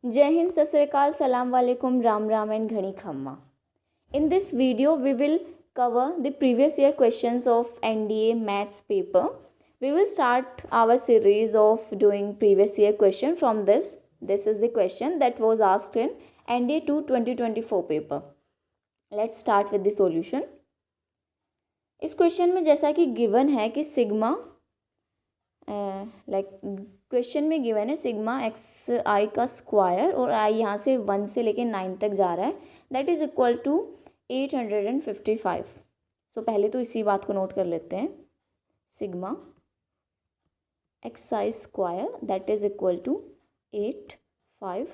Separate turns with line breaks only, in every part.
Jai Hind, Sat Sri Akal, Salam Walaikum, Ram Ram and Ghani Khamma. In this video, we will cover the previous year questions of NDA Maths paper. We will start our series of doing previous year question from this. This is the question that was asked in NDA 2 2024 paper. Let's start with the solution. इस question में जैसा कि given है कि sigma question में given है sigma x आई का square और आई यहाँ से 1 से लेके 9 तक जा रहा है, that is equal to 855. So पहले तो इसी बात को नोट कर लेते हैं. Sigma x i square that is equal to 8 5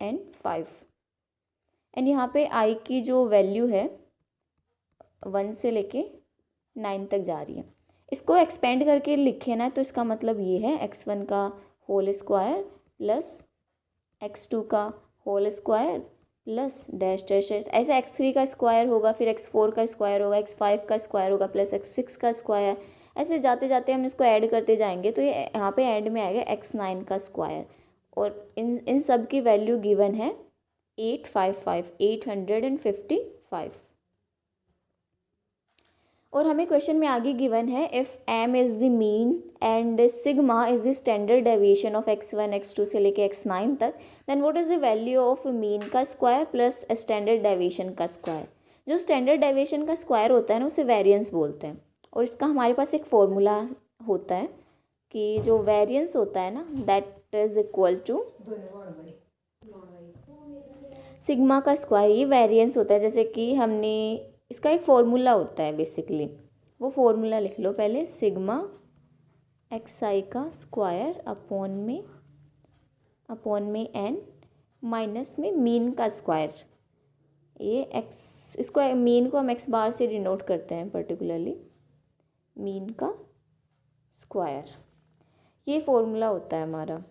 and 5 and यहाँ पे आई की जो वैल्यू है 1 से लेके 9 तक जा रही है. इसको एक्सपेंड करके लिखे ना तो इसका मतलब ये है x1 का होल स्क्वायर प्लस x2 का whole square plus dash dash dash, ऐसे x3 का स्क्वायर होगा, फिर x4 का स्क्वायर होगा, x5 का स्क्वायर होगा प्लस x6 का स्क्वायर. ऐसे जाते जाते हम इसको ऐड करते जाएंगे तो ये यहाँ पे एंड में आएगा x9 का स्क्वायर. और इन सब की वैल्यू गिवन है 855. और हमें क्वेश्चन में आगे गिवन है if m is the mean and sigma is the standard deviation of x1 x2 से लेके x9 तक, then what is the value of mean का स्क्वायर प्लस स्टैंडर्ड डेविएशन का स्क्वायर. जो स्टैंडर्ड डेविएशन का स्क्वायर होता है ना उसे वेरिएंस बोलते हैं. और इसका हमारे पास एक फॉर्मूला होता है कि जो वेरिएंस होता है ना that is equal to sigma का स्क्वायर. ये वेरिएंस होता है. जैसे कि हमने इसका एक फॉर्मूला होता है बेसिकली, वो फॉर्मूला लिख लो पहले. सिग्मा एक्स आई का स्क्वायर अपॉन में एन माइनस में मीन का स्क्वायर. ये एक्स, इसको मीन को हम एक्स बार से डिनोट करते हैं पर्टिकुलरली, मीन का स्क्वायर. ये फॉर्मूला होता है हमारा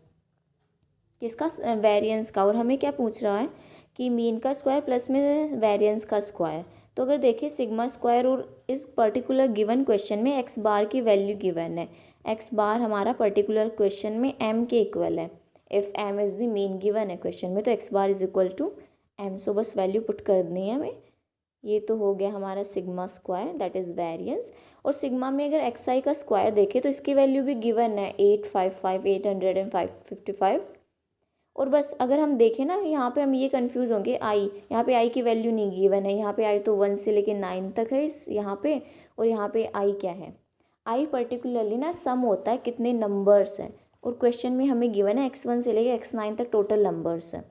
किसका, वेरिएंस का. और हमें क्या पूछ रहा है कि मीन का स्क्वायर प्लस में वेरिएंस का स्क्वायर. तो अगर देखिए सिग्मा स्क्वायर और इस पर्टिकुलर गिवन क्वेश्चन में एक्स बार की वैल्यू गिवन है. एक्स बार हमारा पर्टिकुलर क्वेश्चन में एम के इक्वल है. If M is the mean given है क्वेश्चन में तो X bar is equal to M. So बस वैल्यू पुट कर देनी है हमें. ये तो हो गया हमारा sigma square that is variance. और सिग्मा में अगर एक्स आई का स्क्वायर देखें तो इसकी वैल्यू भी गिवन है 855. और बस अगर हम देखें ना यहाँ पे हम ये कंफ्यूज होंगे, आई यहाँ पे आई की वैल्यू नहीं गिवन है. यहाँ पे आई तो 1 से लेके 9 तक है इस यहाँ पे. और यहाँ पे आई क्या है, आई पर्टिकुलरली ना सम होता है कितने नंबर्स हैं. और क्वेश्चन में हमें गिवन है x1 से लेके x9 तक टोटल नंबर्स हैं.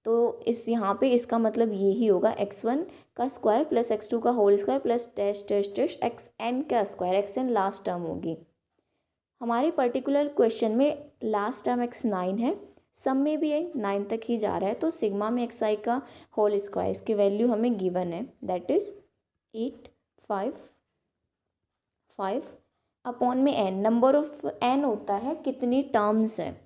तो इस यहाँ पे इसका मतलब ये ही होगा x1 का स्क्वायर प्लस x2 का whole square plus dash dash dash xn का स्क्वायर. xn लास्ट टर्म होगी हमारे पर्टिकुलर क्वेश्चन में. लास्ट टर्म x9 है, सम में भी 9 तक ही जा रहा है. तो सिग्मा में एक्स आई का होल स्क्वायर इसकी वैल्यू हमें गिवन है दैट इज़ 855 अपॉन में एन. नंबर ऑफ एन होता है कितनी टर्म्स है,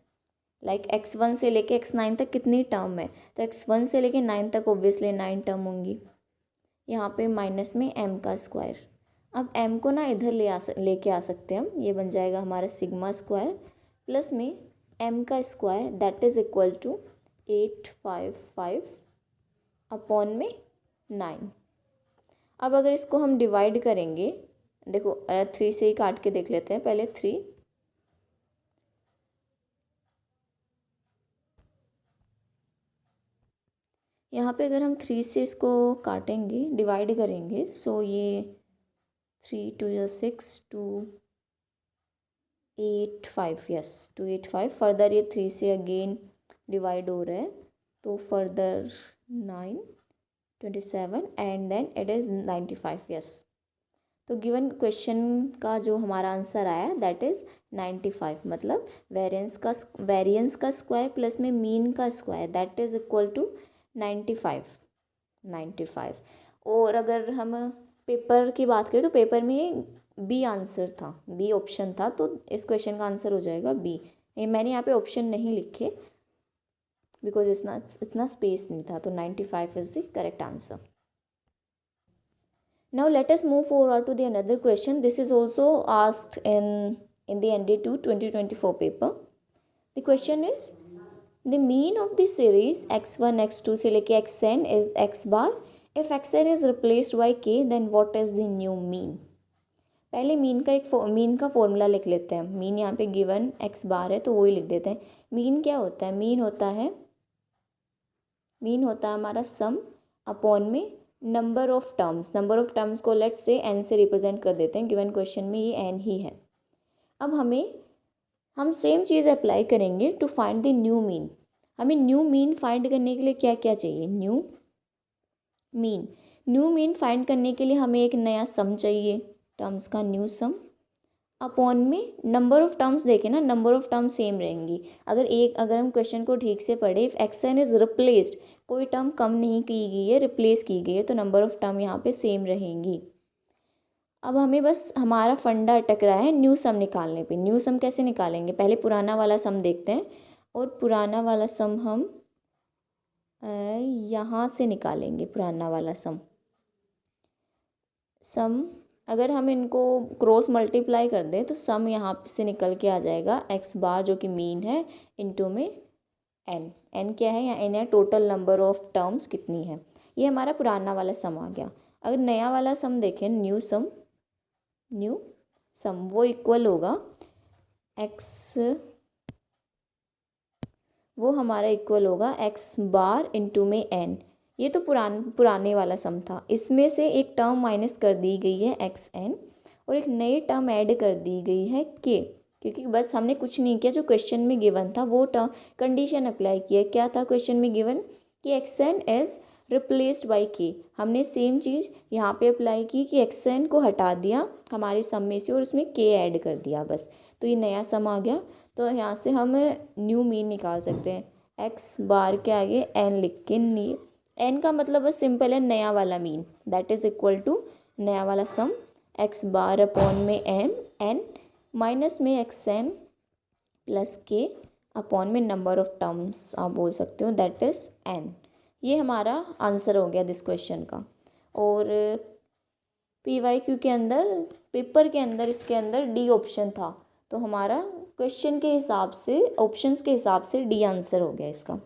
लाइक x1 से लेके x9 तक कितनी टर्म है. तो x1 से लेके 9 तक ऑब्वियसली 9 टर्म होंगी. यहाँ पे माइनस में m का स्क्वायर. अब m को ना इधर लेके आ सकते हैं हम. ये बन जाएगा हमारा सिग्मा स्क्वायर प्लस में m का square that is equal to 855 upon में 9. अब अगर इसको हम डिवाइड करेंगे, देखो 3 से ही काट के देख लेते हैं पहले. 3 यहाँ पे अगर हम 3 से इसको काटेंगे डिवाइड करेंगे सो ये 3 2 6 285 यस 285. फर्दर ये 3 से अगेन डिवाइड हो रहा है तो further 9 27 and then it is 95 yes. तो गिवन क्वेश्चन का जो हमारा आंसर आया दैट इज़ 95. मतलब वेरिएंस का स्क्वायर प्लस में मीन का square that is equal to 95. और अगर हम पेपर की बात करें तो पेपर में बी आंसर था, बी ऑप्शन था. तो इस क्वेश्चन का आंसर हो जाएगा बी. मैंने यहाँ पे ऑप्शन नहीं लिखे बिकॉज इतना स्पेस नहीं था. तो 95 is the correct answer. Now let us move forward to the another question. This is also asked in in the ND2 2024 paper. The question is, the mean of the series x1 x2 से लेके xn is x bar. If xn is replaced by k, then what is the new mean? पहले mean का formula लिख लेते हैं. Mean यहाँ पे given x बार है तो वही लिख देते हैं. मीन क्या होता है? मीन होता है हमारा सम अपॉन में नंबर ऑफ टर्म्स को लेट्स से n से रिप्रेजेंट कर देते हैं. गिवन क्वेश्चन में ये n ही है. अब हम सेम चीज़ अप्लाई करेंगे to find the new mean. हमें न्यू मीन फाइंड करने के लिए क्या क्या चाहिए? न्यू मीन फाइंड करने के लिए हमें एक नया सम चाहिए, टर्म्स का न्यू सम अपॉन में नंबर ऑफ टर्म्स. देखें ना, नंबर ऑफ टर्म्स सेम रहेंगी. अगर हम क्वेश्चन को ठीक से पढ़े, इफ xn इज रिप्लेस्ड, कोई टर्म कम नहीं की गई है, रिप्लेस की गई है, तो नंबर ऑफ टर्म यहाँ पे सेम रहेंगी. अब हमें बस हमारा फंडा अटक रहा है न्यू सम निकालने पे. न्यू सम कैसे निकालेंगे? पहले पुराना वाला सम देखते हैं, और पुराना वाला सम हम यहाँ से निकालेंगे. पुराना वाला सम अगर हम इनको क्रॉस मल्टीप्लाई कर दें तो सम यहाँ से निकल के आ जाएगा x बार जो कि मीन है इनटू में n क्या है? यहाँ n है टोटल नंबर ऑफ टर्म्स कितनी है. ये हमारा पुराना वाला सम आ गया. अगर नया वाला सम देखें, न्यू सम वो इक्वल होगा x बार इनटू में n. ये तो पुराने वाला सम था. इसमें से एक टर्म माइनस कर दी गई है xn और एक नई टर्म ऐड कर दी गई है k, क्योंकि बस हमने कुछ नहीं किया, जो क्वेश्चन में गिवन था वो टर्म कंडीशन अप्लाई किया. क्या था क्वेश्चन में गिवन? कि xn is replaced by k. हमने सेम चीज़ यहाँ पे अप्लाई की कि xn को हटा दिया हमारे सम में से और उसमें k ऐड कर दिया बस. तो ये नया सम आ गया. तो यहाँ से हम न्यू मीन निकाल सकते हैं. x बार के आगे n लिख के n का मतलब बस सिंपल है नया वाला mean, that is equal to नया वाला सम x बार अपॉन में n माइनस में xn प्लस k अपॉन में नंबर ऑफ टर्म्स आप बोल सकते हो, दैट इज n. ये हमारा आंसर हो गया दिस क्वेश्चन का. और PYQ के अंदर, पेपर के अंदर, इसके अंदर डी ऑप्शन था, तो हमारा क्वेश्चन के हिसाब से, ऑप्शंस के हिसाब से डी आंसर हो गया इसका.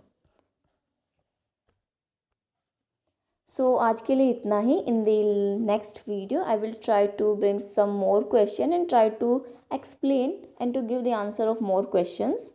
सो आज के लिए इतना ही. In the next video I will try to bring some more question and try to explain and to give the answer of more questions.